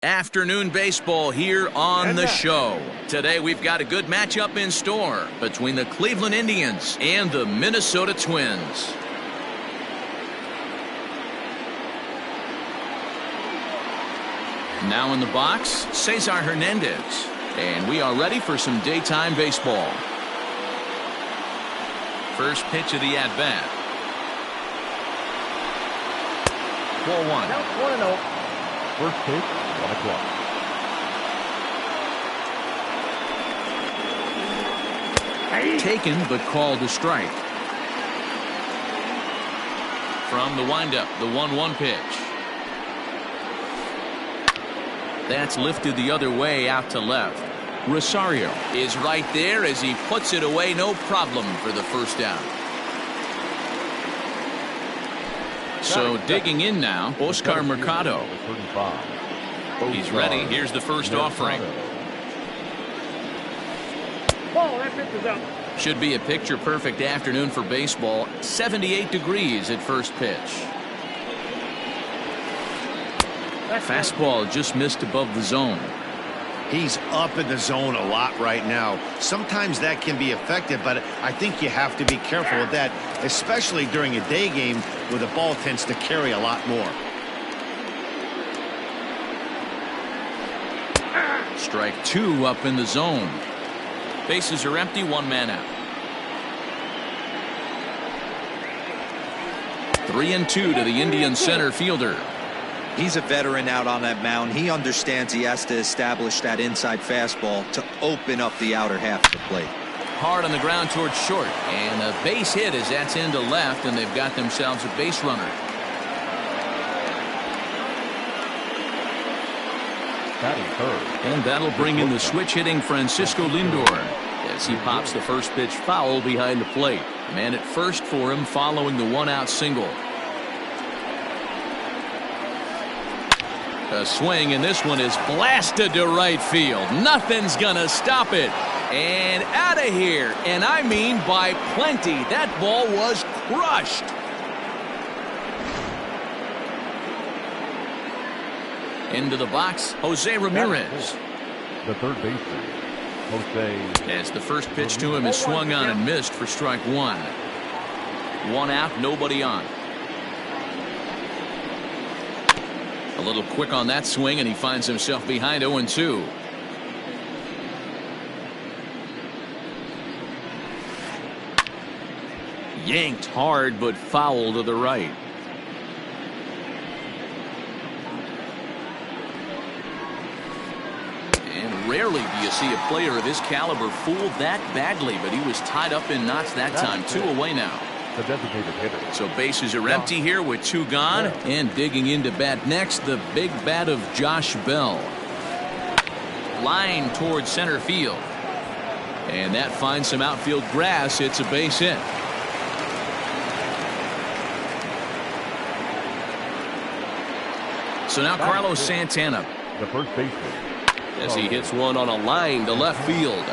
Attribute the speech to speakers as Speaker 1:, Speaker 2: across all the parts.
Speaker 1: Afternoon baseball here on the show. Today we've got a good matchup in store between the Cleveland Indians and the Minnesota Twins. Now in the box, Cesar Hernandez. And we are ready for some daytime baseball. First pitch of the at-bat. Ball one.
Speaker 2: Count 1-0. First pitch, 1 o'clock.
Speaker 1: Taken but called a strike. From the windup, the 1-1 pitch. That's lifted the other way out to left. Rosario is right there as he puts it away, no problem for the first out. So digging in now, Oscar Mercado. He's ready. Here's the first offering.
Speaker 2: Ball, that pitch is out.
Speaker 1: Should be a picture-perfect afternoon for baseball. 78 degrees at first pitch. Fastball just missed above the zone.
Speaker 3: He's up in the zone a lot right now. Sometimes that can be effective, but I think you have to be careful with that, especially during a day game where the ball tends to carry a lot more.
Speaker 1: Strike two up in the zone. Bases are empty, one man out. 3-2 to the Indian center fielder.
Speaker 4: He's a veteran out on that mound. He understands he has to establish that inside fastball to open up the outer half of the plate.
Speaker 1: Hard on the ground towards short, and a base hit as that's into left, and they've got themselves a base runner. And that'll bring in the switch-hitting Francisco Lindor as he pops the first pitch foul behind the plate. Man at first for him following the one-out single. A swing, and this one is blasted to right field. Nothing's gonna stop it. And out of here, and I mean by plenty. That ball was crushed. Into the box, Jose Ramirez.
Speaker 2: The third baseman, Jose.
Speaker 1: As the first pitch to him is swung on and missed for strike one. One out, nobody on. A little quick on that swing, and he finds himself behind 0-2. Yanked hard, but foul to the right. And rarely do you see a player of his caliber fooled that badly, but he was tied up in knots that time. 2 away now.
Speaker 2: The designated hitter.
Speaker 1: So bases are empty here with 2 gone. And digging into bat next, the big bat of Josh Bell. Line towards center field. And that finds some outfield grass. It's a base hit. So now Carlos Santana.
Speaker 2: The first baseman.
Speaker 1: As he hits one on a line to left field.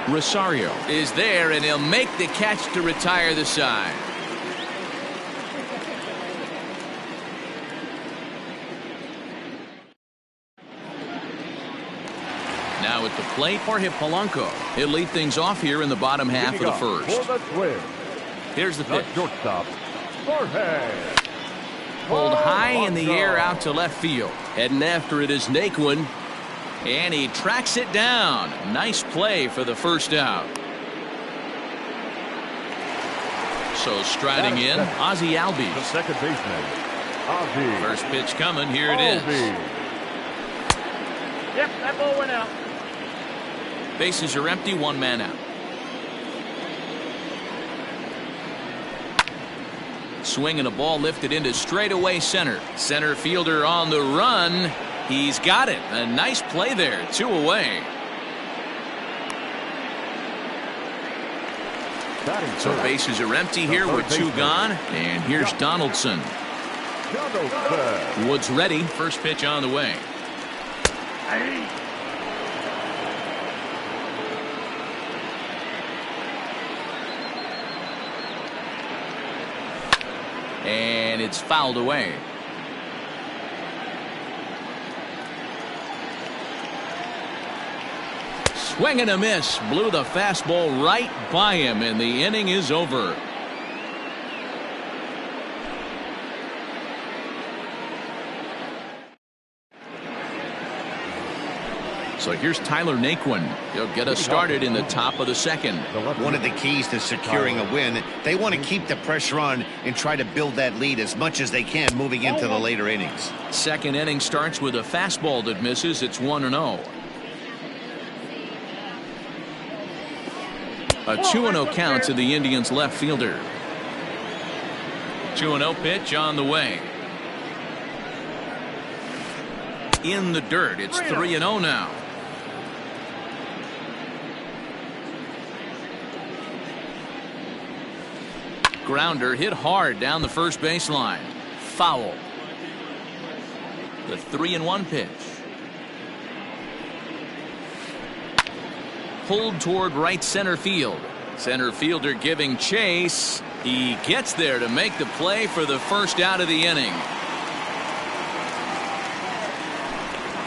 Speaker 1: Rosario is there, and he'll make the catch to retire the side. Now at the plate, Jorge Polanco. He'll lead things off here in the bottom half of the first. Here's the pitch.
Speaker 2: Shortstop, Jorge.
Speaker 1: Pulled high in the air out to left field. Heading after it is Naquin. And he tracks it down. Nice play for the first out. So striding in, Ozzie Albies.
Speaker 2: The second baseman, Ozzie.
Speaker 1: First pitch coming. Here it is.
Speaker 2: Yep, that ball went out.
Speaker 1: Bases are empty, one man out. Swing and a ball lifted into straightaway center. Center fielder on the run. He's got it. A nice play there. 2 away. So bases are empty here with 2 gone. And here's Donaldson. Woods ready. First pitch on the way. And it's fouled away. Swing and a miss. Blew the fastball right by him, and the inning is over. So here's Tyler Naquin. He'll get us started in the top of the second.
Speaker 3: One of the keys to securing a win, they want to keep the pressure on and try to build that lead as much as they can moving into the later innings.
Speaker 1: Second inning starts with a fastball that misses. It's 1-0. A 2-0 count to the Indians left fielder. 2-0 pitch on the way. In the dirt. It's 3-0 now. Grounder hit hard down the first baseline. Foul. The 3-1 pitch. Pulled toward right center field. Center fielder giving chase. He gets there to make the play for the first out of the inning.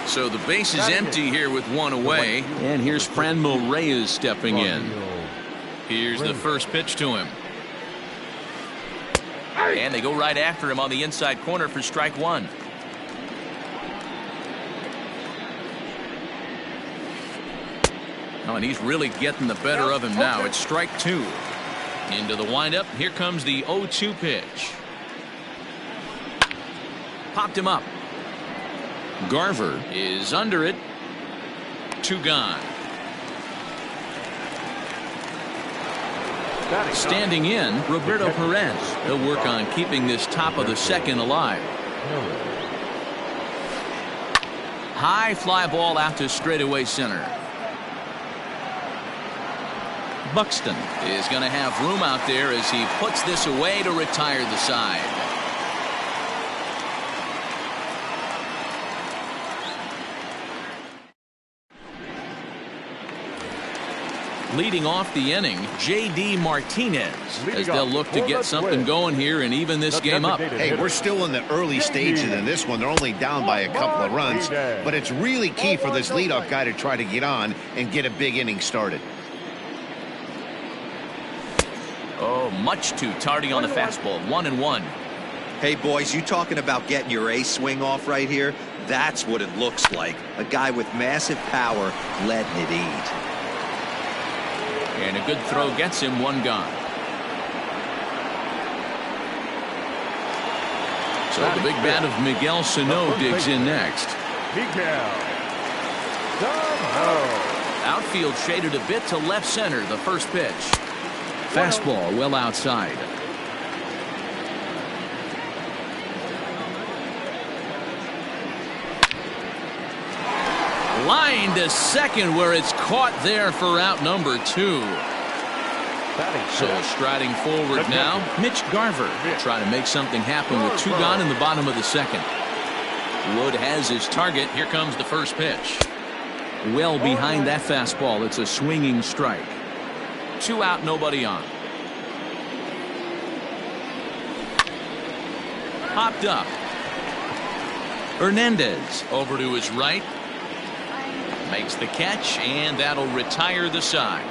Speaker 1: So the base is empty here with one away. And here's Franmil Reyes stepping in. Here's the first pitch to him. And they go right after him on the inside corner for strike one. Oh, and he's really getting the better of him now. It's strike two. Into the windup. Here comes the 0-2 pitch. Popped him up. Garver is under it. Two gone. Standing in, Roberto Perez. He'll work on keeping this top of the second alive. High fly ball out to straightaway center. Buxton is going to have room out there as he puts this away to retire the side. Leading off the inning, J.D. Martinez, as they'll look to get something going here and even this game up.
Speaker 3: Hey, we're still in the early stages in this one. They're only down by a couple of runs, but it's really key for this leadoff guy to try to get on and get a big inning started.
Speaker 1: Oh, much too tardy on the fastball. 1-1.
Speaker 4: Hey, boys, you talking about getting your ace swing off right here? That's what it looks like. A guy with massive power letting it eat.
Speaker 1: And a good throw gets him one gone. So the big bat of Miguel Sano digs in next. Outfield shaded a bit to left center. The first pitch. Fastball well outside. Line to second where it's caught there for out number two. So striding forward now, Mitch Garver trying to make something happen with two gone in the bottom of the second. Wood has his target. Here comes the first pitch. Well behind that fastball. It's a swinging strike. 2 out, nobody on. Popped up. Hernandez over to his right. Makes the catch, and that'll retire the side.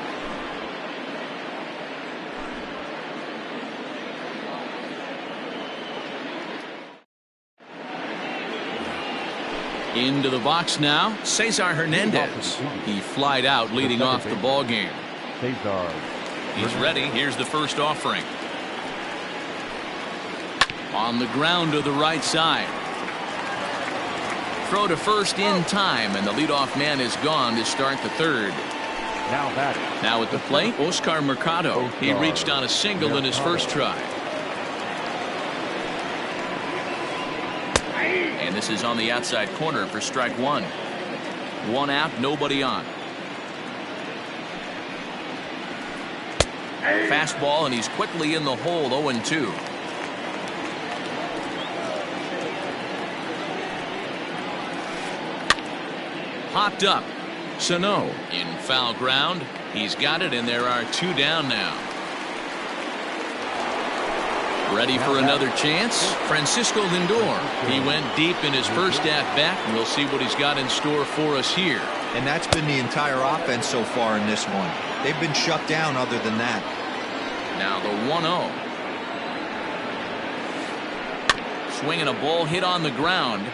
Speaker 1: Into the box now, Cesar Hernandez. He flied out leading off the ball game. He's ready. Here's the first offering. On the ground to the right side. Throw to first in time, and the leadoff man is gone to start the third. Now at the plate, Oscar Mercado. He reached on a single in his first try. And this is on the outside corner for strike one. 1 out, nobody on. Fastball, and he's quickly in the hole. 0-2. Popped up. Sano in foul ground. He's got it, and there are 2 down now. Ready for another chance? Francisco Lindor. He went deep in his first at-bat, and we'll see what he's got in store for us here.
Speaker 4: And that's been the entire offense so far in this one. They've been shut down other than that.
Speaker 1: Now the 1-0. Swinging a ball hit on the ground.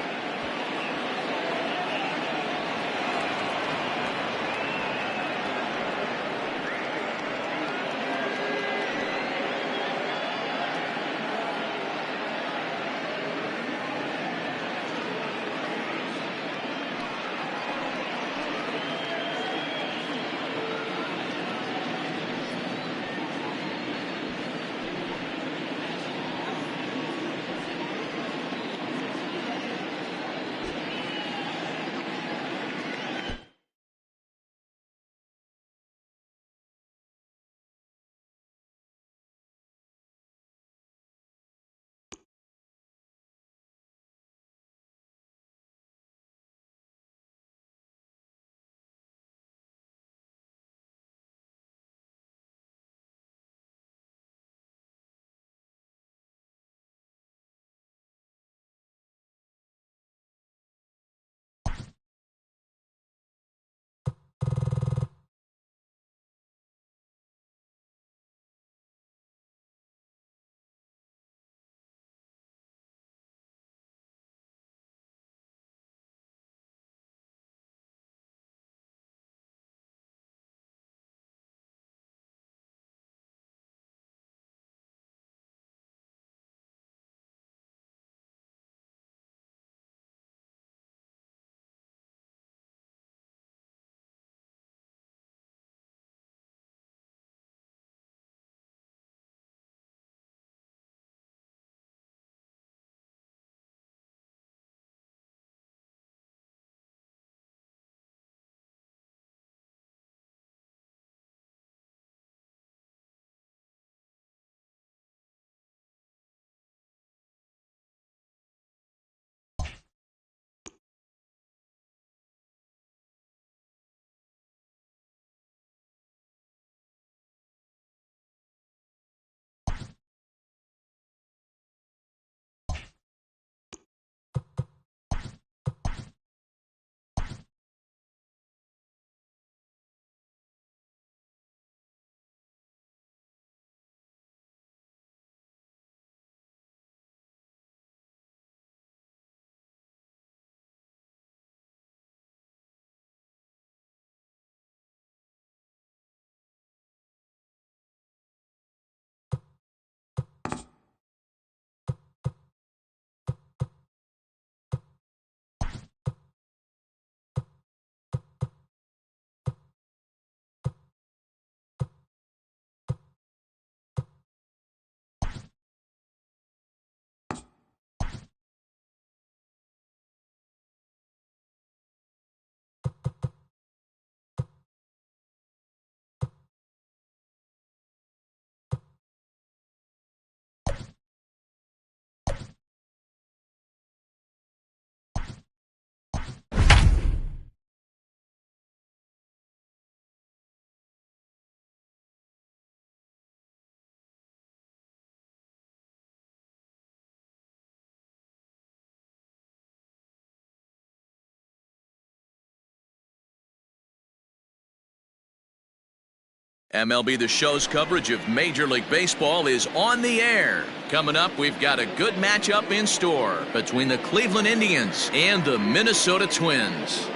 Speaker 1: MLB The Show's coverage of Major League Baseball is on the air. Coming up, we've got a good matchup in store between the Cleveland Indians and the Minnesota Twins.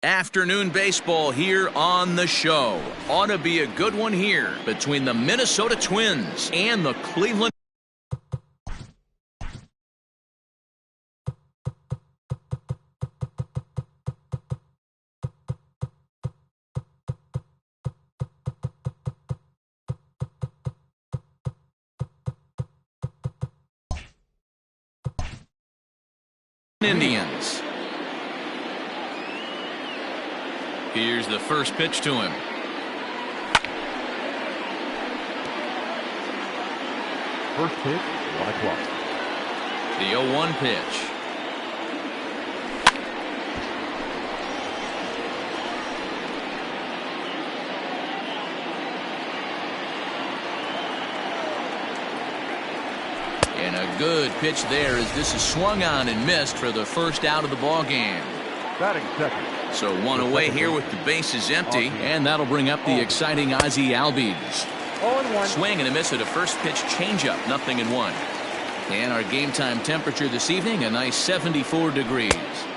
Speaker 1: Afternoon baseball here on the show. Ought to be a good one here between the Minnesota Twins and the Cleveland Indians. Here's the first pitch to him.
Speaker 2: First pitch, 1 o'clock.
Speaker 1: The 0-1 pitch. And a good pitch there as this is swung on and missed for the first out of the ball game.
Speaker 2: Batting second.
Speaker 1: So one away here with the bases empty, and that'll bring up the exciting Ozzie Albies.
Speaker 2: 0-1.
Speaker 1: Swing and a miss at a first pitch changeup, 0-1. And our game time temperature this evening, a nice 74 degrees.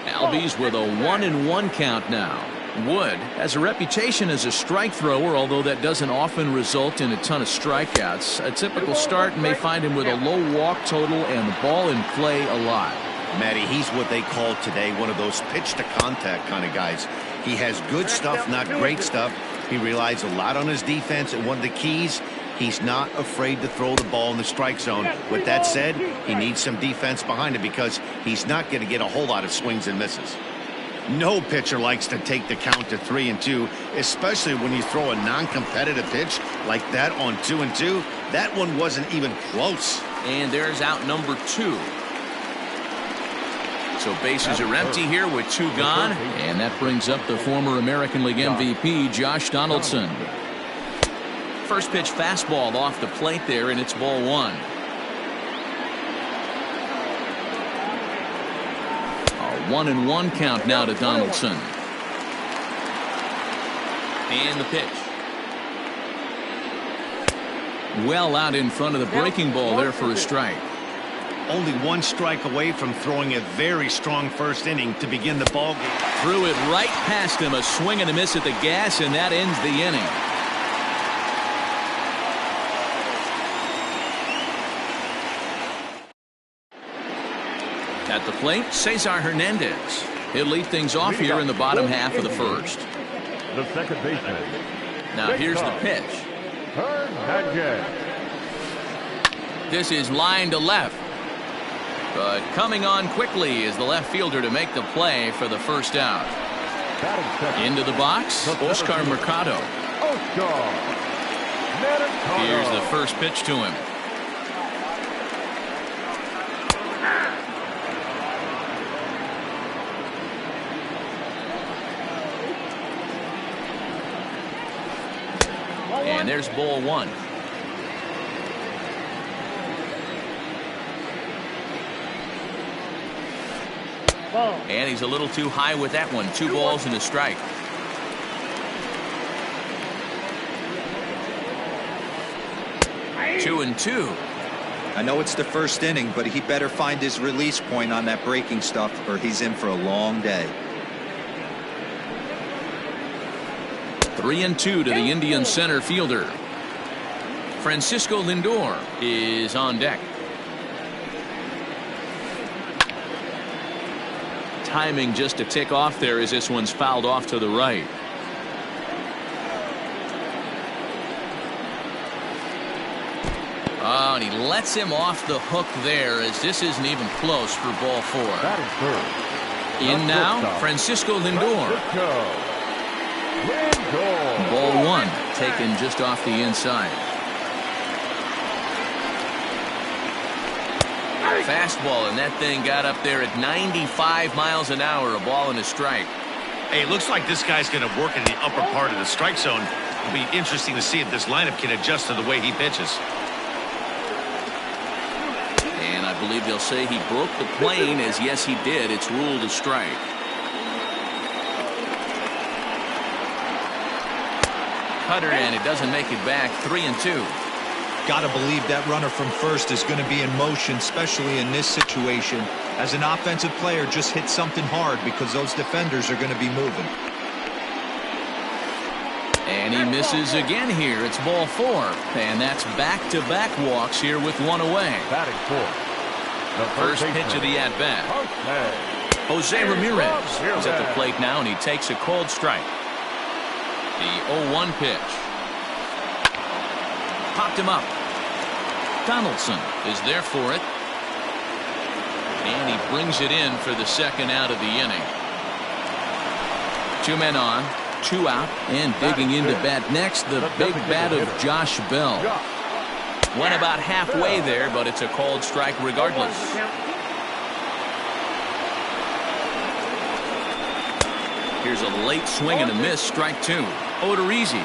Speaker 1: Albies with a 1-1 count now. Wood has a reputation as a strike thrower, although that doesn't often result in a ton of strikeouts. A typical start may find him with a low walk total and the ball in play a lot.
Speaker 3: Matty, he's what they call today one of those pitch to contact kind of guys. He has good stuff, not great stuff. He relies a lot on his defense, and one of the keys, he's not afraid to throw the ball in the strike zone. With that said, he needs some defense behind him because he's not going to get a whole lot of swings and misses. No pitcher likes to take the count to 3-2, especially when you throw a non-competitive pitch like that on 2-2. That one wasn't even close.
Speaker 1: And there's out number 2. So bases are empty here with 2 gone, and that brings up the former American League MVP, Josh Donaldson. First pitch fastball off the plate there, and it's ball 1. A 1-1 count now to Donaldson. And the pitch. Well out in front of the breaking ball there for a strike.
Speaker 3: Only 1 strike away from throwing a very strong first inning to begin the ball game.
Speaker 1: Threw it right past him, a swing and a miss at the gas, and that ends the inning. At the plate, Cesar Hernandez. He'll lead things off here in the bottom half of the first.
Speaker 2: The second baseman.
Speaker 1: Now here's the pitch.
Speaker 2: Hernandez.
Speaker 1: This is line to left. But coming on quickly is the left fielder to make the play for the first out. Into the box, Oscar Mercado. Here's the first pitch to him. And there's ball 1. And he's a little too high with that one. 2 balls and a strike. Two and 2.
Speaker 4: I know it's the first inning, but he better find his release point on that breaking stuff, or he's in for a long day.
Speaker 1: 3-2 to the Indian center fielder. Francisco Lindor is on deck. Timing just to tick off there as this one's fouled off to the right. Oh, and he lets him off the hook there as this isn't even close for ball 4. In now, Francisco Lindor. Ball 1 taken just off the inside. Fastball, and that thing got up there at 95 miles an hour, a ball and a strike.
Speaker 3: Hey, it looks like this guy's going to work in the upper part of the strike zone. It'll be interesting to see if this lineup can adjust to the way he pitches.
Speaker 1: And I believe they'll say he broke the plane, as yes he did. It's ruled a strike. Cutter, and it doesn't make it back. 3-2.
Speaker 4: Got to believe that runner from first is going to be in motion, especially in this situation. As an offensive player, just hit something hard because those defenders are going to be moving.
Speaker 1: And he misses again here. It's ball 4. And that's back-to-back walks here with one away.
Speaker 2: Batting fourth. The
Speaker 1: First pitch of the at-bat. Jose Ramirez is at the plate now, and he takes a cold strike. The 0-1 pitch. Popped him up. Donaldson is there for it. And he brings it in for the second out of the inning. 2 men on, 2 out, and digging into bat next, the big bat of Josh Bell. Went about halfway there, but it's a called strike regardless. Here's a late swing and a miss, strike 2. Odorizzi,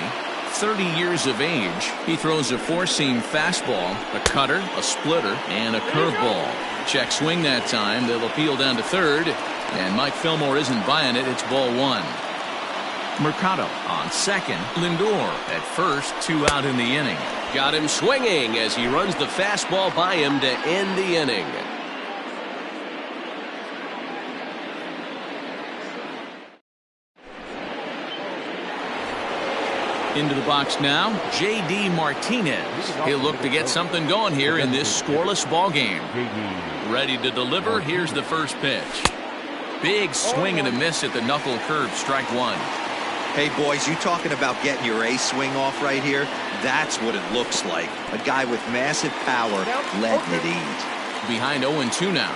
Speaker 1: 30 years of age. He throws a 4-seam fastball, a cutter, a splitter, and a curveball. Check swing that time. They'll appeal down to third, and Mike Fillmore isn't buying it. It's ball 1. Mercado on second. Lindor at first, 2 out in the inning.
Speaker 5: Got him swinging as he runs the fastball by him to end the inning.
Speaker 1: Into the box now, J.D. Martinez. He'll look to get something going here in this scoreless ball game. Ready to deliver. Here's the first pitch. Big swing and a miss at the knuckle curve, strike 1.
Speaker 4: Hey, boys, you talking about getting your ace swing off right here? That's what it looks like. A guy with massive power letting it eat.
Speaker 1: Behind 0-2 now.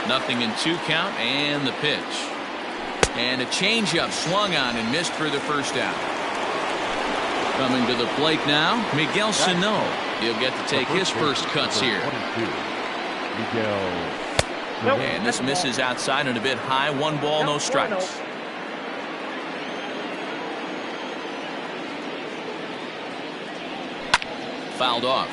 Speaker 1: 0-2 count, and the pitch. And a changeup swung on and missed for the first out. Coming to the plate now, Miguel Sano. He'll get to take his first cuts here. And this misses outside and a bit high. 1 ball, no strikes. Fouled off.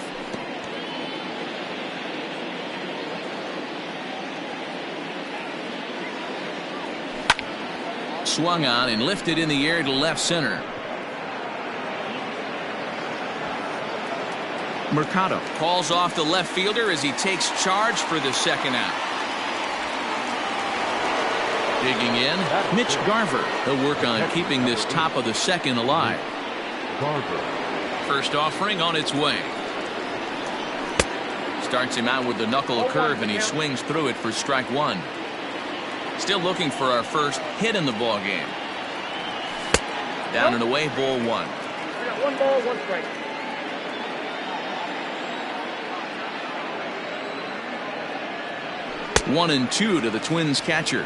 Speaker 1: Swung on and lifted in the air to left center. Mercado calls off the left fielder as he takes charge for the second out. Digging in, Mitch Garver. He'll work on keeping this top of the second alive. First offering on its way. Starts him out with the knuckle curve, and he swings through it for strike 1. Still looking for our first hit in the ball game. Down and away, ball 1.
Speaker 6: We got 1 ball, 1 strike.
Speaker 1: One and 2 to the Twins catcher.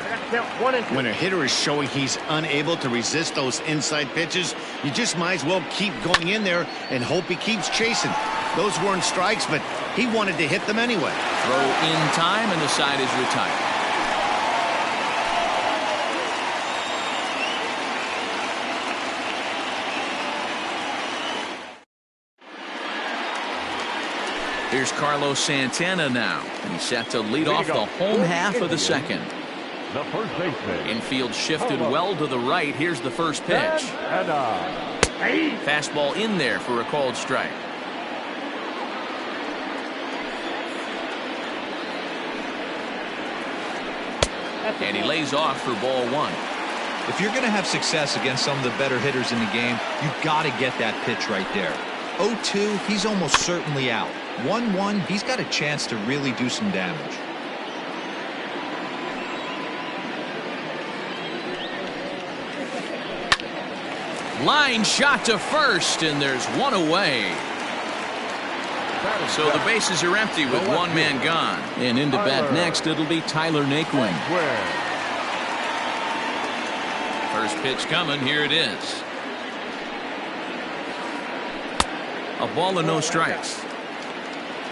Speaker 3: When a hitter is showing he's unable to resist those inside pitches, you just might as well keep going in there and hope he keeps chasing. Those weren't strikes, but he wanted to hit them anyway.
Speaker 1: Throw in time, and the side is retired. Here's Carlos Santana now, and he's set to lead off the home half of the second.
Speaker 2: The first baseman.
Speaker 1: Infield shifted well to the right. Here's the first pitch. Fastball in there for a called strike. And he lays off for ball 1.
Speaker 4: If you're going to have success against some of the better hitters in the game, you've got to get that pitch right there. 0-2, he's almost certainly out. 1-1, he's got a chance to really do some damage.
Speaker 1: Line shot to first, and there's 1 away. So the bases are empty with 1 man gone. And into bat next, it'll be Tyler Naquin. First pitch coming, here it is. A ball and no strikes.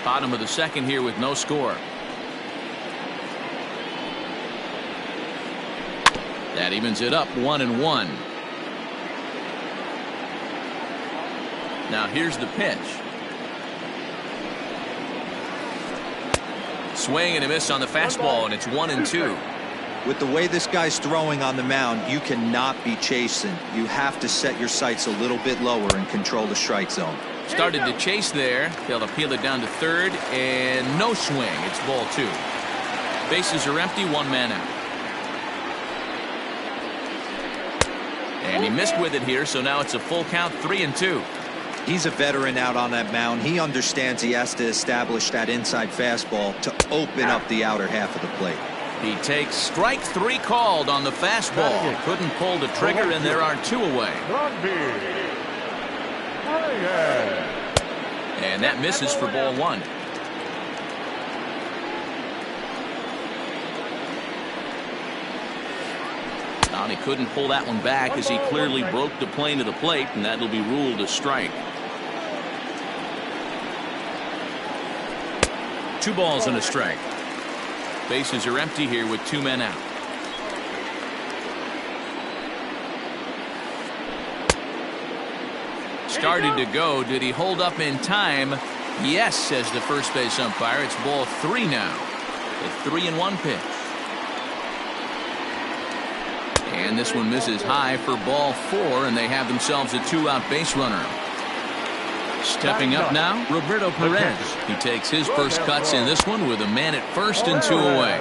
Speaker 1: Bottom of the second here with no score. That evens it up, 1-1. Now here's the pitch. Swing and a miss on the fastball, and it's 1-2.
Speaker 4: With the way this guy's throwing on the mound, you cannot be chasing. You have to set your sights a little bit lower and control the strike zone.
Speaker 1: Started to chase there. They'll appeal it down to third, and no swing. It's ball 2. Bases are empty, 1 man out. And he missed with it here, so now it's a full count, 3-2.
Speaker 4: He's a veteran out on that mound. He understands he has to establish that inside fastball to open up the outer half of the plate.
Speaker 1: He takes strike 3 called on the fastball. Couldn't pull the trigger, and there are 2 away. And that misses for ball 1. He couldn't pull that one back as he clearly broke the plane of the plate, and that'll be ruled a strike. 2 balls and a strike. Bases are empty here with 2 men out. Started to go. Did he hold up in time? Yes, says the first base umpire. It's ball 3 now. The 3-1 pitch. And this one misses high for ball 4, and they have themselves a 2-out base runner. Stepping up now, Roberto Perez. He takes his first cuts in this one with a man at first and 2 away.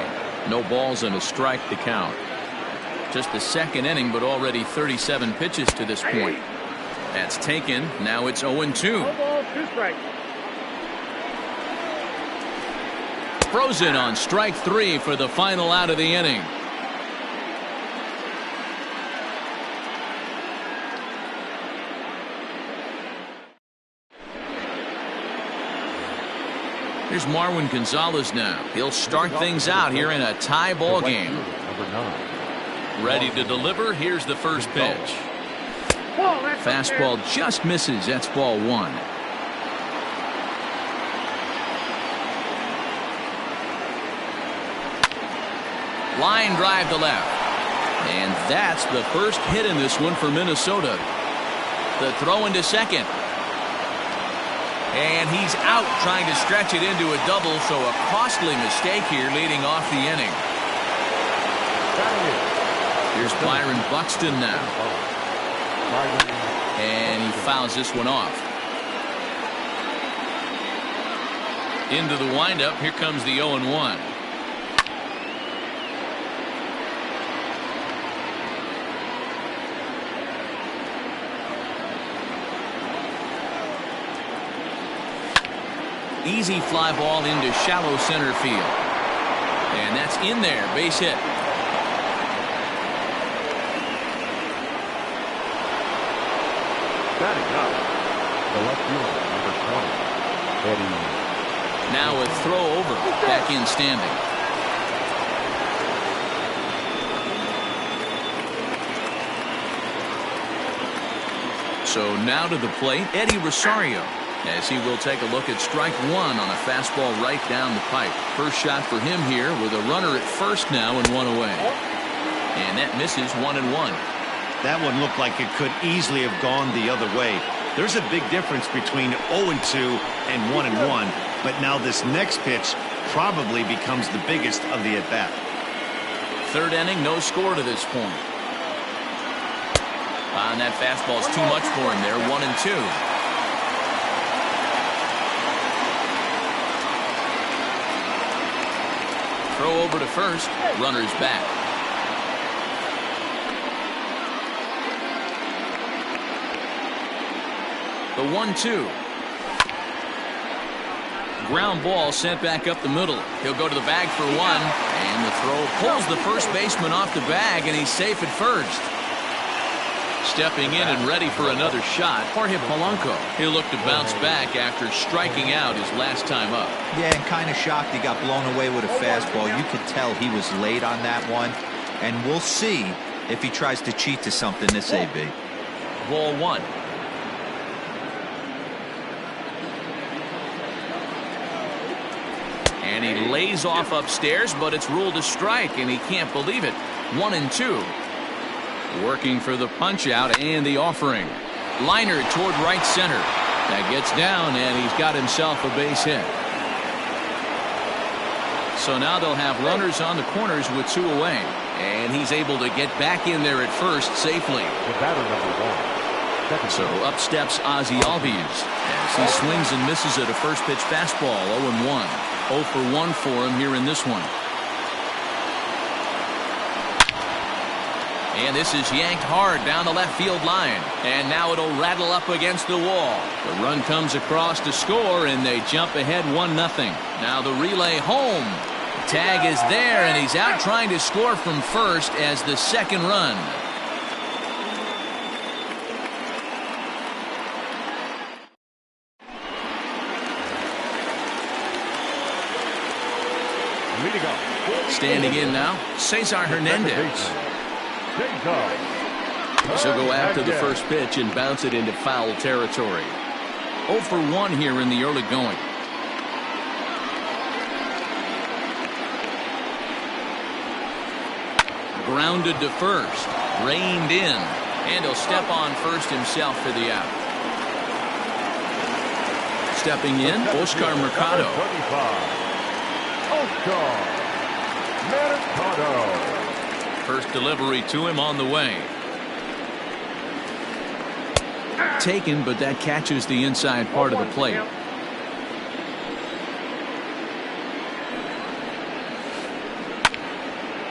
Speaker 1: No balls and a strike to count. Just the second inning, but already 37 pitches to this point. That's taken. Now it's 0-2.
Speaker 6: 1 ball, 2 strikes.
Speaker 1: Frozen on strike 3 for the final out of the inning. Here's Marwin Gonzalez now. He'll start things out here in a tie ball game. Ready to deliver. Here's the first pitch. Fastball just misses. That's ball 1. Line drive to left. And that's the first hit in this one for Minnesota. The throw into second. And he's out trying to stretch it into a double, so a costly mistake here leading off the inning. Here's Byron Buxton now. And he fouls this one off. Into the windup. Here comes the 0-1. Easy fly ball into shallow center field. And that's in there. Base hit.
Speaker 2: Batting up, the left fielder, number 20, Eddie.
Speaker 1: Now a throw over. Back in standing. So now to the plate, Eddie Rosario, as he will take a look at strike 1 on a fastball right down the pipe. First shot for him here with a runner at first now and 1 away. And that misses 1-1.
Speaker 3: That one looked like it could easily have gone the other way. There's a big difference between 0-2 and 1-1, but now this next pitch probably becomes the biggest of the at-bat.
Speaker 1: Third inning, no score to this point. And that fastball is too much for him there. 1-2. Throw over to first. Runner's back. The 1-2. Ground ball sent back up the middle. He'll go to the bag for 1. And the throw pulls the first baseman off the bag, and he's safe at first. Stepping in and ready for another shot, Jorge Polanco. He'll look to bounce back after striking out his last time up.
Speaker 4: Yeah, and kind of shocked he got blown away with a fastball. You could tell he was late on that one. And we'll see if he tries to cheat to something this AB.
Speaker 1: Ball 1. And he lays off upstairs, but it's ruled a strike, and he can't believe it. 1-2. Working for the punch out and the offering. Liner toward right center. That gets down, and he's got himself a base hit. So now they'll have runners on the corners with 2 away. And he's able to get back in there at first safely.
Speaker 2: The batter, number 1.
Speaker 1: So up steps Ozzie Albies as he swings and misses at a first pitch fastball. 0-1. 0 for 1 for him here in this one. And this is yanked hard down the left field line. And now it'll rattle up against the wall. The run comes across to score, and they jump ahead 1-0. Now the relay home. The tag is there, and he's out trying to score from first as the second run. Standing in now, Cesar Hernandez.
Speaker 5: She'll go after the first pitch and bounce it into foul territory.
Speaker 1: 0 for 1 here in the early going. Grounded to first, reined in, and he'll step on first himself for the out. Stepping in, Oscar Mercado. First delivery to him on the way. Taken, but that catches the inside part of the plate.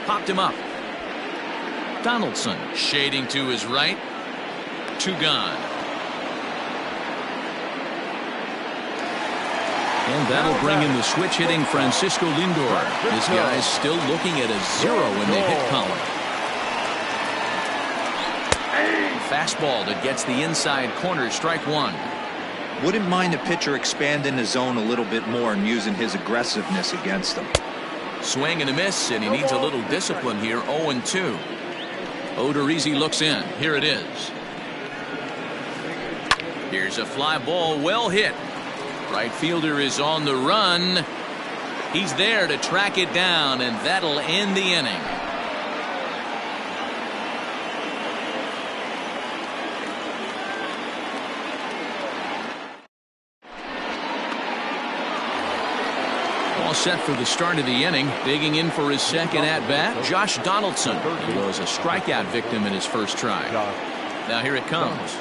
Speaker 1: Popped him up. Donaldson shading to his right. 2 gone. And that'll bring in the switch-hitting Francisco Lindor. This guy's still looking at a 0 in the hit column. Fastball that gets the inside corner, strike 1.
Speaker 4: Wouldn't mind the pitcher expanding the zone a little bit more and using his aggressiveness against them.
Speaker 1: Swing and a miss, and he needs a little discipline here. 0-2. Odorizzi looks in. Here it is. Here's a fly ball, well hit. Right fielder is on the run. He's there to track it down, and that'll end the inning. All set for the start of the inning. Digging in for his second at-bat, Josh Donaldson. He was a strikeout victim in his first try. Now here it comes.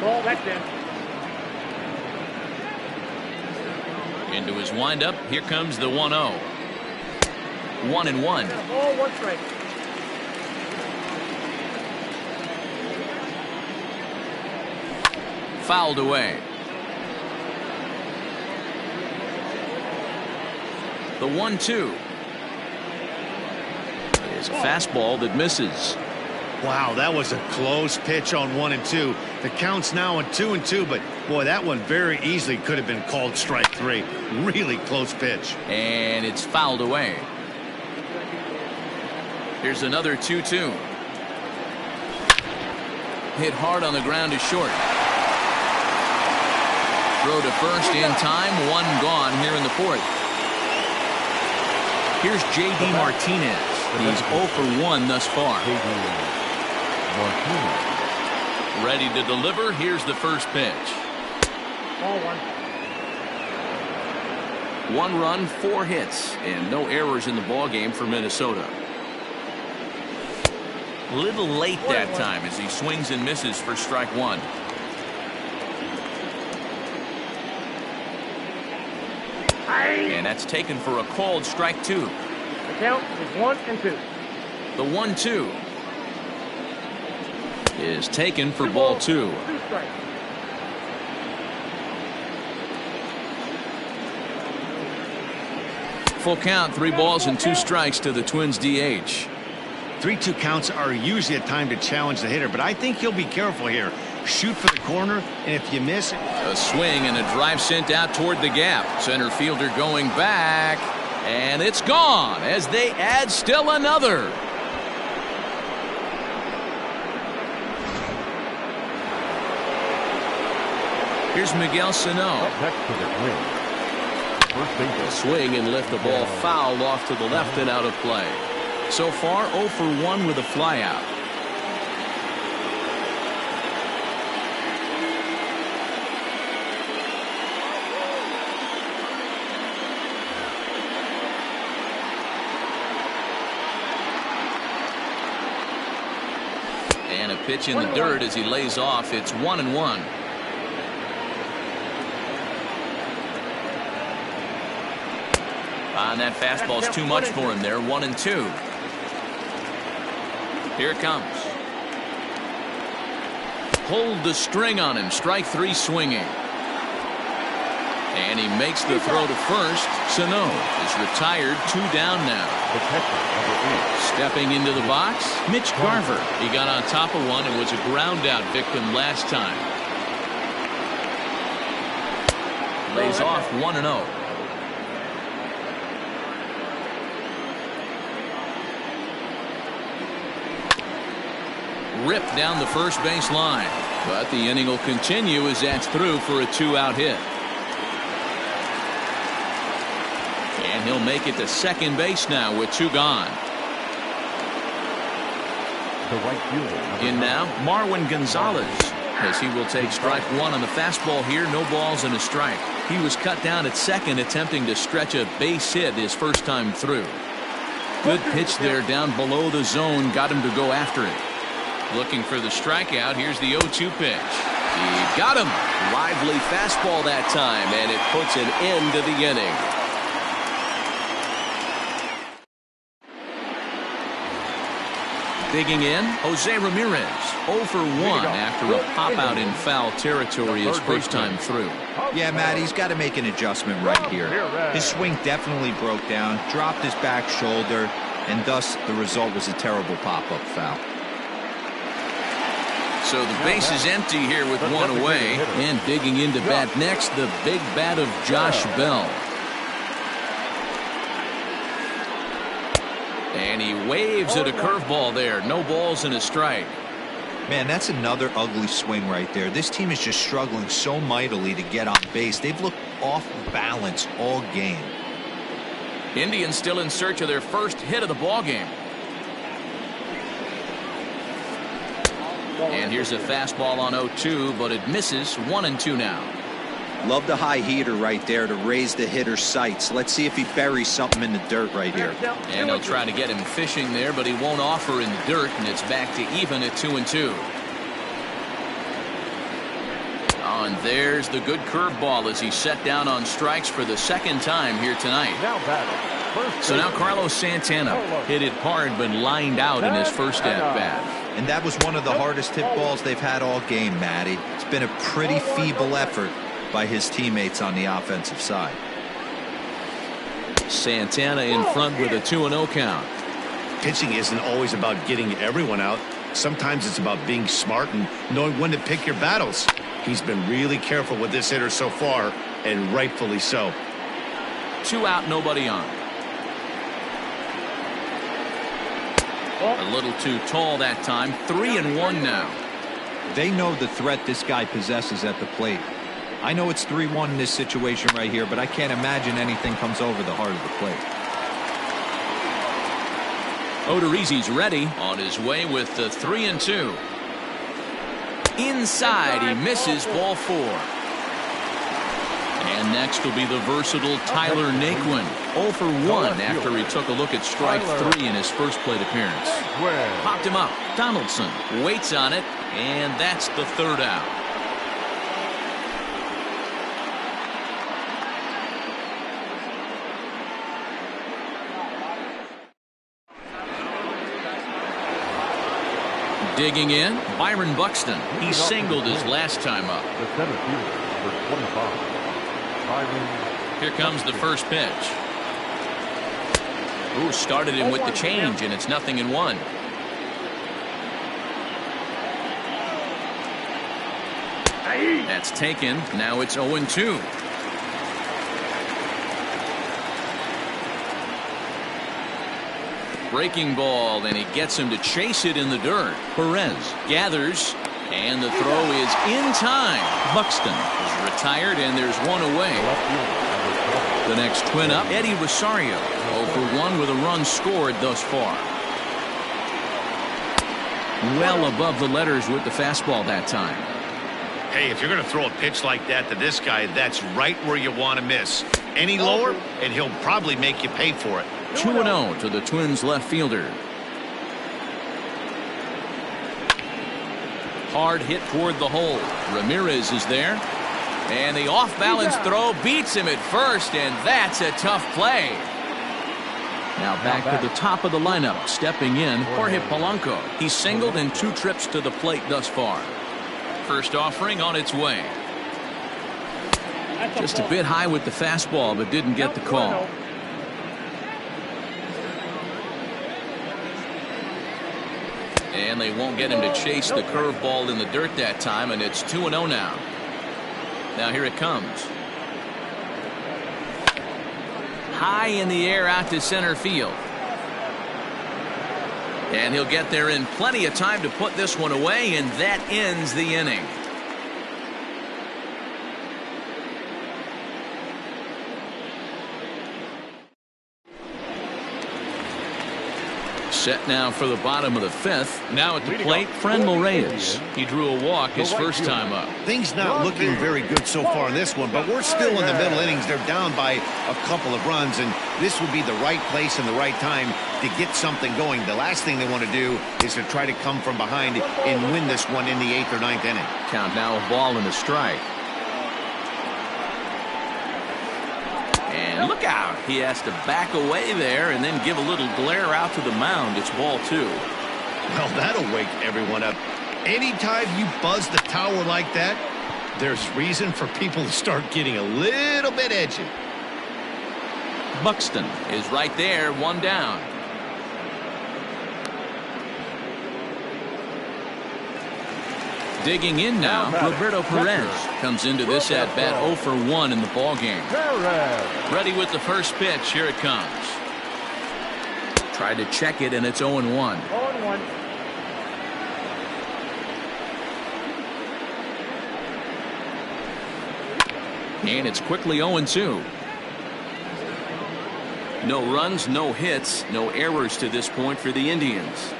Speaker 6: Ball, that's in.
Speaker 1: Into his windup. Here comes the 1-0. 1-1.
Speaker 6: Ball, 1 strike.
Speaker 1: Fouled away. The 1-2 is a fastball that misses.
Speaker 3: Wow, that was a close pitch on 1 and 2. The count's now on 2 and 2, but boy, that one very easily could have been called strike 3. Really close pitch.
Speaker 1: And it's fouled away. Here's another 2-2. Hit hard on the ground to short. Throw to first in time. 1 gone here in the 4th. Here's J.D. Martinez. He's 0 for 1 thus far. Ready to deliver. Here's the first pitch.
Speaker 6: Ball, 1.
Speaker 1: 1 run, 4 hits, and no errors in the ballgame for Minnesota. Little late that time as he swings and misses for strike 1. And that's taken for a called strike 2.
Speaker 6: The count is 1 and 2.
Speaker 1: The 1-2 is taken for ball 2.
Speaker 6: 2 strikes.
Speaker 1: Full count, 3 balls and 2 strikes to the Twins DH.
Speaker 3: 3-2 counts are usually a time to challenge the hitter, but I think he'll be careful here. Shoot for the corner, and if you miss,
Speaker 1: a swing and a drive sent out toward the gap. Center fielder going back, and it's gone as they add still another. Here's Miguel Sano. A swing and lift the ball foul off to the left and out of play. So far 0 for 1 with a flyout. And a pitch in the dirt as he lays off. It's 1-1. And that fastball's too much for him there. 1-2. Here it comes. Hold the string on him. Strike three swinging. And he makes the throw to first. Sano is retired. 2 down now.
Speaker 2: The catcher, number 8.
Speaker 1: Stepping into the box, Mitch Garver. He got on top of one and was a ground out victim last time. Lays off 1-0. Ripped down the first base line. But the inning will continue as that's through for a 2-out hit. And he'll make it to second base now with 2 gone.
Speaker 2: The right fielder.
Speaker 1: In now, Marwin Gonzalez, as he will take strike 1 on the fastball here. No balls and a strike. He was cut down at second, attempting to stretch a base hit his first time through. Good pitch there down below the zone. Got him to go after it. Looking for the strikeout. Here's the 0-2 pitch. He got him. Lively fastball that time, and it puts an end to the inning. Digging in, Jose Ramirez, 0 for 1 after a pop-out in foul territory his first time through.
Speaker 4: Yeah, Matt, he's got to make an adjustment right here. His swing definitely broke down, dropped his back shoulder, and thus the result was a terrible pop-up foul.
Speaker 1: So the base is empty here with 1 away. And digging into bat next, the big bat of Josh Bell. And he waves at a curveball there. No balls and a strike.
Speaker 4: Man, that's another ugly swing right there. This team is just struggling so mightily to get on base. They've looked off balance all game.
Speaker 1: Indians still in search of their first hit of the ball game. And here's a fastball on 0-2, but it misses. 1-2 now.
Speaker 4: Love the high heater right there to raise the hitter's sights. Let's see if he buries something in the dirt right here.
Speaker 1: And they'll try to get him fishing there, but he won't offer in the dirt, and it's back to even at 2-2. Oh, and there's the good curveball as he set down on strikes for the second time here tonight. So now Carlos Santana hit it hard but lined out in his first at-bat.
Speaker 4: And that was one of the hardest hit balls they've had all game, Matty. It's been a pretty feeble effort by his teammates on the offensive side.
Speaker 1: Santana in front with a 2-0 count.
Speaker 3: Pitching isn't always about getting everyone out. Sometimes it's about being smart and knowing when to pick your battles. He's been really careful with this hitter so far, and rightfully so.
Speaker 1: 2 out, nobody on. A little too tall that time. 3-1 now.
Speaker 4: They know the threat this guy possesses at the plate. I know it's 3-1 in this situation right here, but I can't imagine anything comes over the heart of the plate.
Speaker 1: Odorizzi's ready, on his way with the 3-2. Inside, he misses, ball 4. And next will be the versatile Tyler Naquin. 0 for 1 after he took a look at strike 3 in his first plate appearance. Popped him up. Donaldson waits on it, and that's the 3rd out. Digging in, Byron Buxton. He singled his last time up.
Speaker 2: The center fielder, number 25.
Speaker 1: Here comes the first pitch. Ooh, started him with the change, and it's 0-1. That's taken. Now it's 0-2. Breaking ball, and he gets him to chase it in the dirt. Perez gathers, and the throw is in time. Buxton is retired, and there's 1 away. The next twin up, Eddie Rosario. 0 for 1 with a run scored thus far. Well above the letters with the fastball that time.
Speaker 3: Hey, if you're going to throw a pitch like that to this guy, that's right where you want to miss. Any lower, and he'll probably make you pay for it.
Speaker 1: 2-0 to the Twins left fielder. Hard hit toward the hole. Ramirez is there. And the off-balance throw beats him at first, and that's a tough play. Now back to the top of the lineup. Stepping in, Jorge Polanco. He's singled in 2 trips to the plate thus far. First offering on its way. Just a bit high with the fastball, but didn't get the call. And they won't get him to chase the curveball in the dirt that time, and it's 2-0 now. Now here it comes. High in the air out to center field. And he'll get there in plenty of time to put this one away, and that ends the inning. Set now for the bottom of the 5th. Now at the plate, Franmil Reyes. He drew a walk his first time up.
Speaker 3: Things not looking very good so far in this one, but we're still in the middle innings. They're down by a couple of runs, and this would be the right place and the right time to get something going. The last thing they want to do is to try to come from behind and win this one in the 8th or 9th inning.
Speaker 1: Count now a ball and a strike. And look out. He has to back away there and then give a little glare out to the mound. It's ball 2.
Speaker 3: Well, that'll wake everyone up. Anytime you buzz the tower like that, there's reason for people to start getting a little bit edgy.
Speaker 1: Buxton is right there, 1 down. Digging in now, Roberto Perez comes into this at-bat 0 for 1 in the ballgame. Ready with the first pitch. Here it comes. Tried to check it, and it's 0-1.
Speaker 6: 0-1.
Speaker 1: And it's quickly 0-2. No runs, no hits, no errors to this point for the Indians.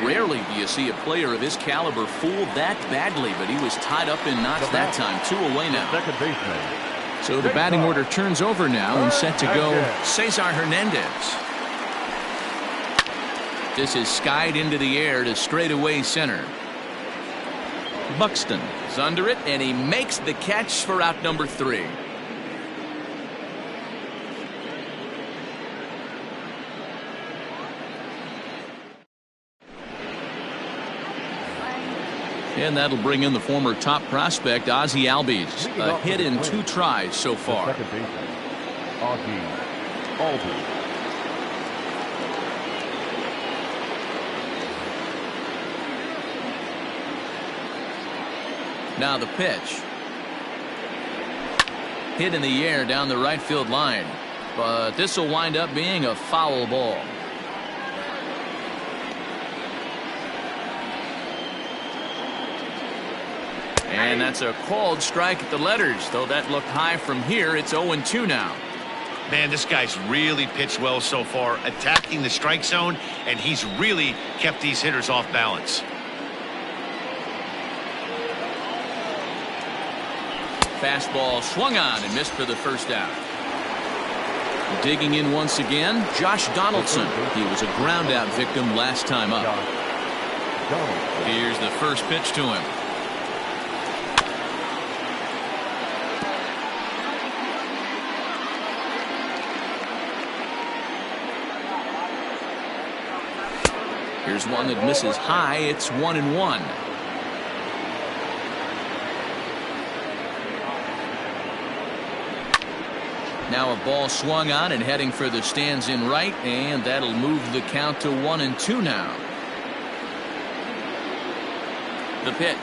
Speaker 1: Rarely do you see a player of his caliber fooled that badly, but he was tied up in knots that time. 2 away now.
Speaker 2: Second baseman.
Speaker 1: So the batting order turns over now and set to go Cesar Hernandez. This is skied into the air to straightaway center. Buxton is under it, and he makes the catch for out number 3. And that'll bring in the former top prospect, Ozzie Albies. A hit in 2 tries so far.
Speaker 2: Second baseman, Ozzie Albies.
Speaker 1: Now the pitch. Hit in the air down the right field line. But this will wind up being a foul ball. And that's a called strike at the letters, though that looked high from here. It's 0-2 now.
Speaker 3: Man, this guy's really pitched well so far, attacking the strike zone, and he's really kept these hitters off balance.
Speaker 1: Fastball swung on and missed for the first out. Digging in once again, Josh Donaldson. He was a ground out victim last time up. Here's the first pitch to him. Here's one that misses high. It's 1-1. Now a ball swung on and heading for the stands in right, and that'll move the count to 1-2 now. The pitch.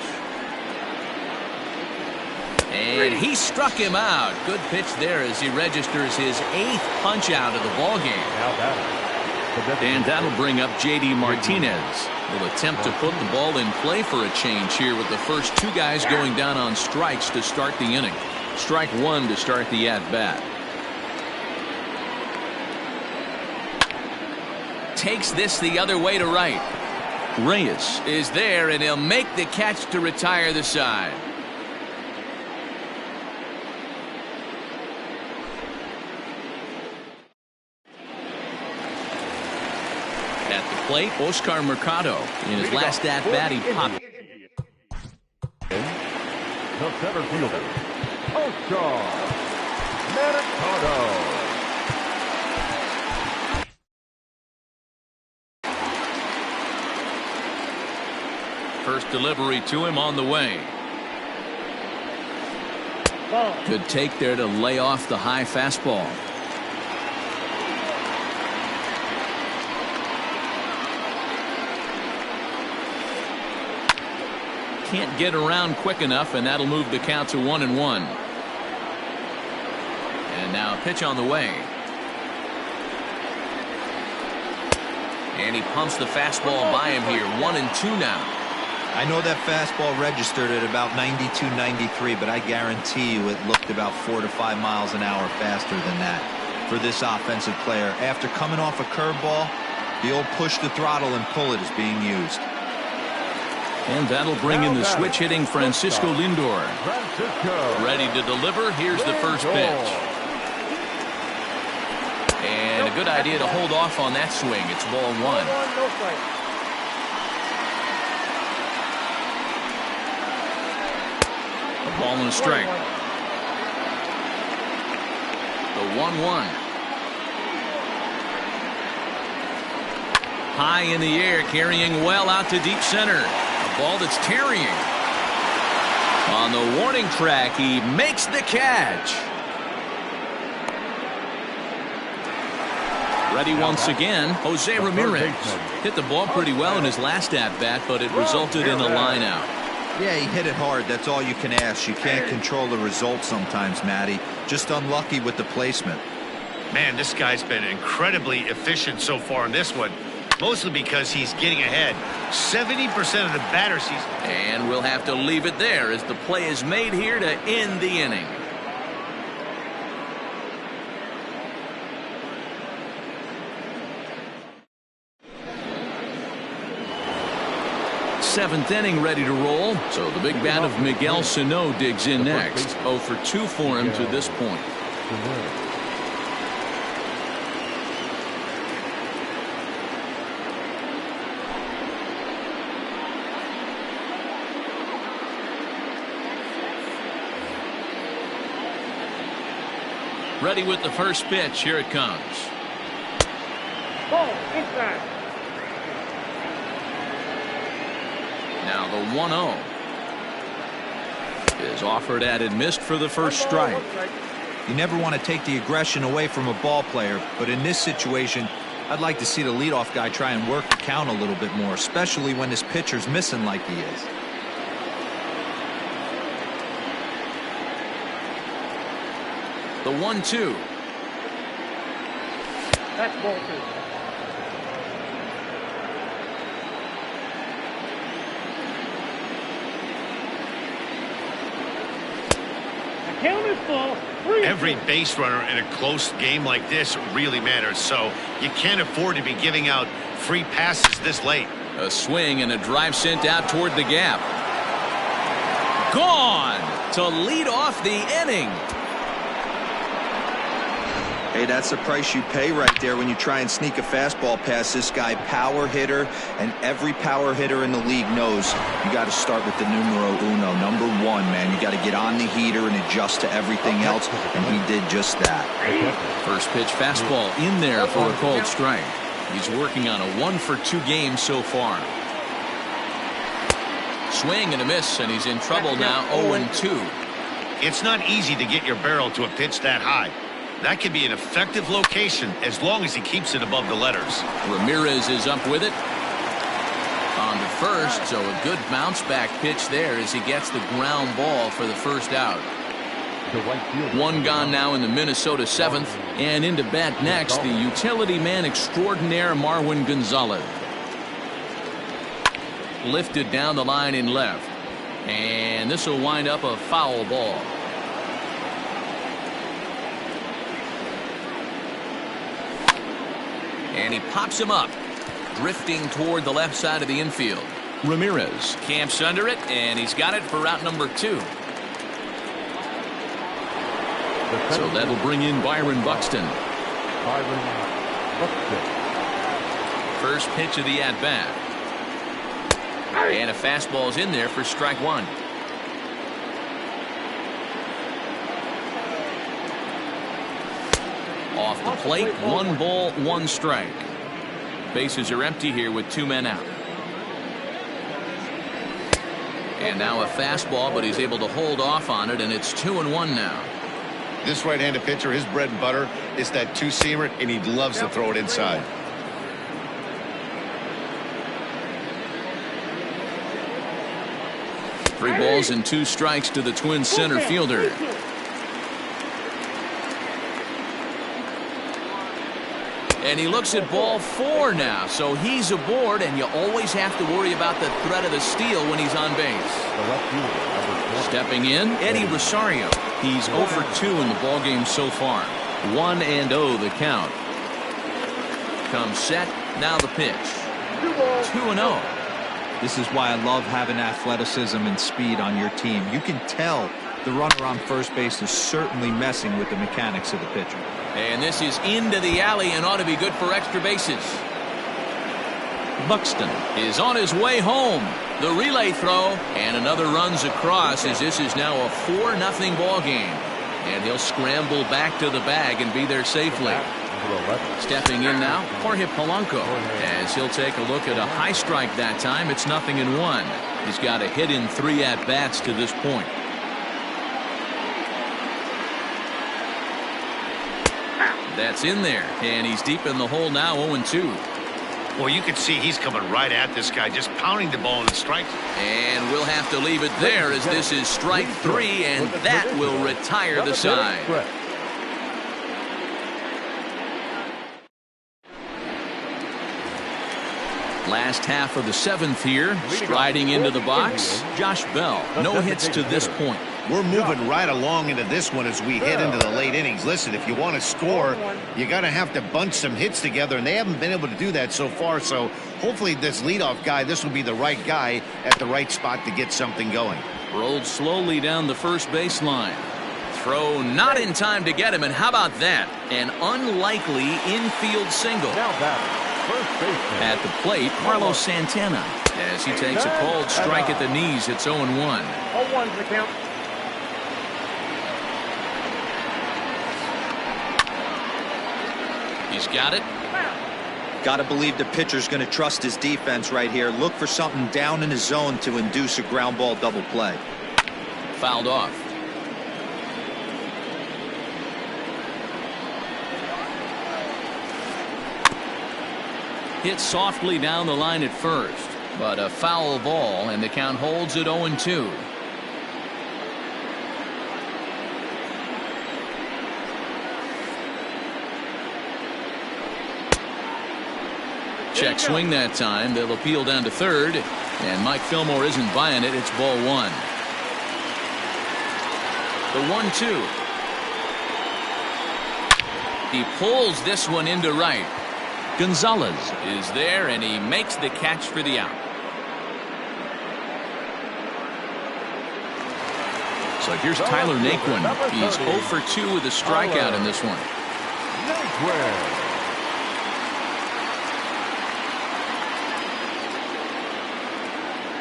Speaker 1: And he struck him out. Good pitch there as he registers his 8th punch out of the ball game. And that'll bring up J.D. Martinez. Will attempt to put the ball in play for a change here with the first 2 guys going down on strikes to start the inning. Strike 1 to start the at-bat. Takes this the other way to right. Reyes is there, and he'll make the catch to retire the side. At the plate, Oscar Mercado. In his last at-bat, he popped.
Speaker 2: The center fielder, Oscar Mercado.
Speaker 1: First delivery to him on the way.
Speaker 6: Ball.
Speaker 1: Good take there to lay off the high fastball. Can't get around quick enough, and that'll move the count to 1-1. And now a pitch on the way. And he pumps the fastball by him here. 1-2 now.
Speaker 4: I know that fastball registered at about 92, 93, but I guarantee you it looked about 4 to 5 miles an hour faster than that for this offensive player. After coming off a curveball, the old push the throttle and pull it is being used.
Speaker 1: And that'll bring in the switch hitting Francisco Lindor. Ready to deliver. Here's the first pitch. And a good idea to hold off on that swing. It's ball 1.
Speaker 6: No strike.
Speaker 1: A ball and a strike. The 1-1. High in the air, carrying well out to deep center. A ball that's tarrying. On the warning track, he makes the catch. Ready once again, Jose Ramirez. Hit the ball pretty well in his last at-bat, but it resulted in a line-out.
Speaker 4: Yeah, he hit it hard. That's all you can ask. You can't control the result sometimes, Matty. Just unlucky with the placement.
Speaker 3: Man, this guy's been incredibly efficient so far in this one. Mostly because he's getting ahead. 70% of the batters he's...
Speaker 1: And we'll have to leave it there as the play is made here to end the inning. Seventh inning ready to roll. So the big bat of Miguel Sano digs in next. 0 for 2 for him to this point. Ready with the first pitch. Here it comes.
Speaker 6: Ball. Inside.
Speaker 1: Now the 1-0 is offered at and missed for the first strike.
Speaker 4: You never want to take the aggression away from a ball player, but in this situation, I'd like to see the leadoff guy try and work the count a little bit more, especially when his pitcher's missing like he is.
Speaker 1: The 1-2.
Speaker 6: That's ball 2. Count is full. 3-2.
Speaker 3: Every base runner in a close game like this really matters, so you can't afford to be giving out free passes this late.
Speaker 1: A swing and a drive sent out toward the gap. Gone to lead off the inning.
Speaker 4: Hey, that's the price you pay right there when you try and sneak a fastball past this guy. Power hitter, and every power hitter in the league knows you got to start with the numero uno, number 1, man. You got to get on the heater and adjust to everything else, and he did just that.
Speaker 1: First pitch fastball in there for a called strike. He's working on a 1 for 2 game so far. Swing and a miss, and he's in trouble now. 0-2.
Speaker 3: It's not easy to get your barrel to a pitch that high. That could be an effective location as long as he keeps it above the letters.
Speaker 1: Ramirez is up with it. On to first, so a good bounce back pitch there as he gets the ground ball for the first out. One gone now in the Minnesota 7th, and into bat next, the utility man extraordinaire Marwin Gonzalez. Lifted down the line in left, and this will wind up a foul ball. And he pops him up, drifting toward the left side of the infield. Ramirez camps under it, and he's got it for route number 2. So that'll bring in Byron Buxton. First pitch of the at-bat. And a fastball's in there for strike 1. Off the plate, 1 ball, 1 strike. Bases are empty here with 2 men out. And now a fastball, but he's able to hold off on it, and it's 2-1 now.
Speaker 3: This right-handed pitcher, his bread and butter is that two-seamer, and he loves to throw it inside.
Speaker 1: Three balls and 2 strikes to the Twins center fielder. And he looks at ball 4 now, so he's aboard, and you always have to worry about the threat of the steal when he's on base.
Speaker 2: The left fielder, number 4.
Speaker 1: Stepping in, Eddie Rosario. He's 0 for 2 in the ballgame so far. 1-0 the count. Comes set, now the pitch. 2-0.
Speaker 4: This is why I love having athleticism and speed on your team. You can tell the runner on first base is certainly messing with the mechanics of the pitcher.
Speaker 1: And this is into the alley and ought to be good for extra bases. Buxton is on his way home. The relay throw, and another runs across as this is now a 4-0 ball game. And he'll scramble back to the bag and be there safely. Stepping in now, Jorge Polanco, as he'll take a look at a high strike that time. It's 0-1. He's got a hit in 3 at-bats to this point. That's in there, and he's deep in the hole now, 0-2.
Speaker 3: Well, you can see he's coming right at this guy, just pounding the ball in the strike.
Speaker 1: And we'll have to leave it there as this is strike 3, and that will retire the side. Last half of the 7th here, striding into the box, Josh Bell. No hits to this point.
Speaker 3: We're moving right along into this one as we head into the late innings. Listen, if you want to score, you got to have to bunch some hits together, and they haven't been able to do that so far. So hopefully this leadoff guy, this will be the right guy at the right spot to get something going.
Speaker 1: Rolled slowly down the first baseline. Throw not in time to get him, and how about that? An unlikely infield single. At the plate, Carlos Santana, as he takes a called strike at the knees. It's 0-1.
Speaker 6: 0-1's the count.
Speaker 1: He's got it.
Speaker 4: Got to believe the pitcher's going to trust his defense right here. Look for something down in his zone to induce a ground ball double play.
Speaker 1: Fouled off. Hit softly down the line at first, but a foul ball, and the count holds at 0-2. Check swing that time. They'll appeal down to third, and Mike Fillmore isn't buying it. It's ball 1. The 1-2. He pulls this one into right. Gonzalez is there, and he makes the catch for the out. So here's Tyler Naquin. He's 0 for 2 with a strikeout in this one.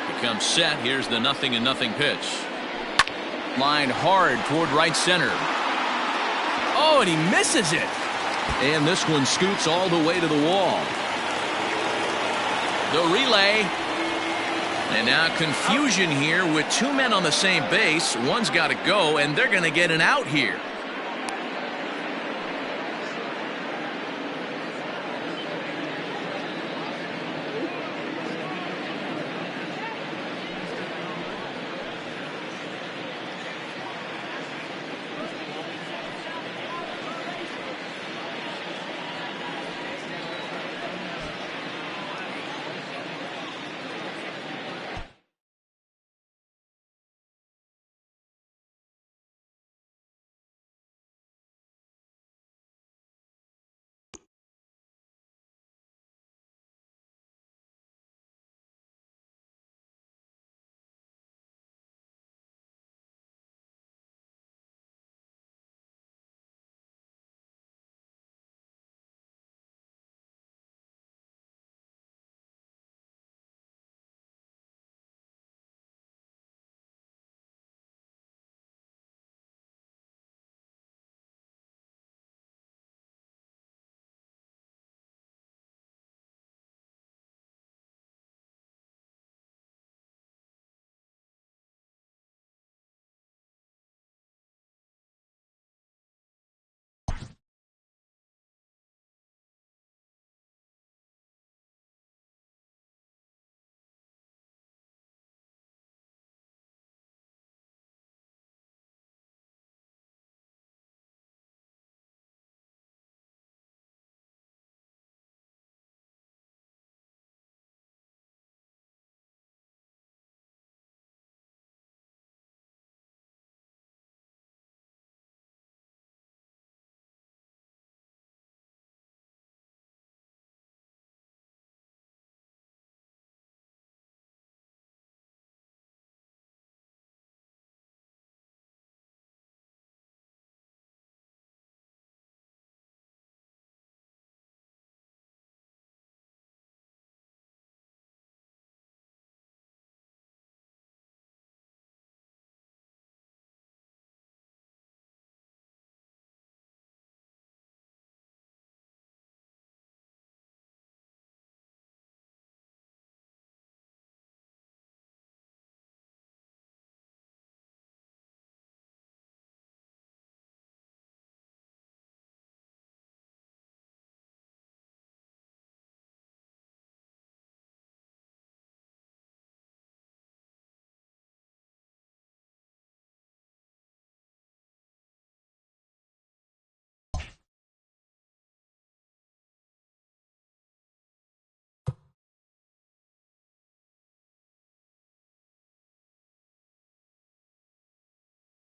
Speaker 1: He comes set. Here's the 0-0 pitch. Line hard toward right center. Oh, and he misses it. And this one scoots all the way to the wall. The relay. And now confusion here with 2 men on the same base. One's got to go, and they're going to get an out here.